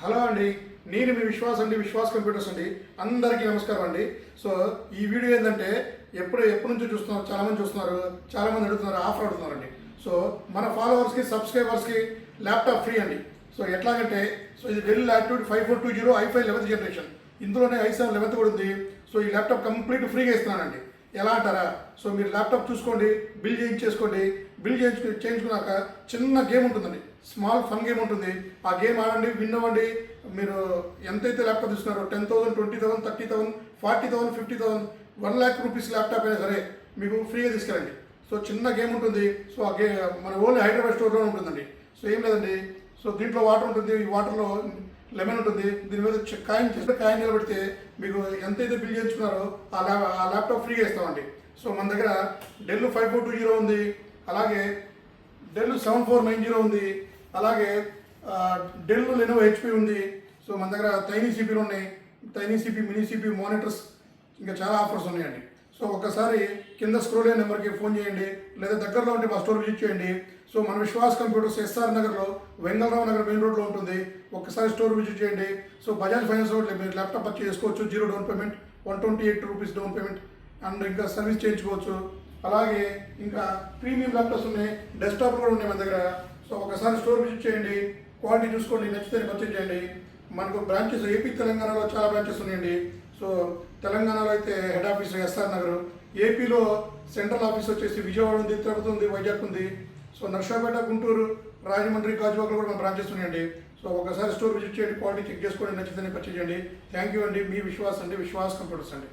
Hello అండి, నేను మీ విశ్వాస్ అండి, విశ్వాస్ కంప్యూటర్స్ అండి. అందరికీ నమస్కారం అండి. సో ఈ వీడియో ఏంటంటే ఎప్పటి నుంచో చూస్తున్నారు, చాలామంది చూస్తున్నారు, చాలామంది అడుగుతున్నారు, ఆఫర్ అడుగుతున్నారండి. సో మన ఫాలోవర్స్కి, సబ్స్క్రైబర్స్కి ల్యాప్టాప్ ఫ్రీ అండి. సో ఎట్లాగంటే ఇది del latitude 5420 i5 11th generation. ఇందులోనే i7 11th కూడా ఉంది. సో ఈ ల్యాప్టాప్ కంప్లీట్ ఫ్రీగా ఇస్తున్నానండి. ఎలా అంటారా? సో మీరు ల్యాప్టాప్ చూసుకోండి, బిల్ చేయించేసుకోండి. బిల్ చేయించుకున్నాక చిన్న గేమ్ ఉంటుందండి, స్మాల్ ఫన్ గేమ్ ఉంటుంది. ఆ గేమ్ ఆడండి, విన్ అవ్వండి. మీరు ఎంతైతే ల్యాప్టాప్ తీసుకున్నారో 10,000, 20,000, 30,000, 40,000, 50,000, 1 lakh రూపీస్ ల్యాప్టాప్ అయినా సరే మీకు ఫ్రీగా తీసుకెళ్ళండి. సో చిన్న గేమ్ ఉంటుంది. సో ఆ గేమ్ మన ఓన్లీ హైదరాబాద్ స్టోర్లో ఉంటుందండి. సో ఏం లేదండి, సో దీంట్లో వాటర్ ఉంటుంది, ఈ వాటర్లో లెమన్ ఉంటుంది. దీని మీద కాయిన్ నిలబెడితే మీకు ఎంతైతే బిల్ చేయించుకున్నారో ఆ ల్యాప్టాప్ ఫ్రీగా ఇస్తామండి. సో మన దగ్గర డెల్ 5420 ఉంది, అలాగే డెల్ 7490 ఉంది, అలాగే డెల్ లెనోవో హెచ్పి ఉంది. సో మన దగ్గర టైనీ సిపిలు ఉన్నాయి, tiny CP, mini CP, monitors, ఇంకా చాలా ఆఫర్స్ ఉన్నాయండి. సో ఒక్కసారి కింద స్క్రోల్ అయిన నెంబర్కి ఫోన్ చేయండి, లేదా దగ్గరలో ఉంటే మా స్టోర్ విజిట్ చేయండి. సో మన విశ్వాస్ కంప్యూటర్స్ ఎస్ఆర్ నగర్లో, వెంగళరావు నగర్ మెయిన్ రోడ్లో ఉంటుంది. ఒక్కసారి స్టోర్ విజిట్ చేయండి. సో బజాజ్ ఫైనాన్స్ మీరు ల్యాప్టాప్ పర్చేస్ చేసుకోవచ్చు. 0 down payment, 128 rupees down payment, and ఇంకా సర్వీస్ చేయించుకోవచ్చు. అలాగే ఇంకా ప్రీమియం ల్యాప్టాప్స్ ఉన్నాయి, డెస్క్టాప్ కూడా ఉన్నాయి మన దగ్గర. సో ఒకసారి స్టోర్ విజిట్ చేయండి, క్వాలిటీ చూసుకోండి, నచ్చితే పర్చేజ్ చేయండి. మనకు బ్రాంచెస్ ఏపీ, తెలంగాణలో చాలా బ్రాంచెస్ ఉన్నాయండి. సో తెలంగాణలో అయితే హెడ్ ఆఫీస్ ఎస్ఆర్ నగర్, ఏపీలో సెంట్రల్ ఆఫీస్ వచ్చేసి విజయవాడ ఉంది, తిరుపతి ఉంది, వైజాగ్ ఉంది. సో నర్సాపేట, గుంటూరు, రాజమండ్రి, గాజువాకలో కూడా మన బ్రాంచెస్ ఉన్నాయండి. సో ఒకసారి స్టోర్ విజిట్ చేయండి, క్వాలిటీ చెక్ చేసుకోండి, నచ్చితే పర్చేజ్ చేయండి. థ్యాంక్ యూ అండి. మీ విశ్వాస్ అండి, విశ్వాస్ కంప్యూటర్స్ అండి.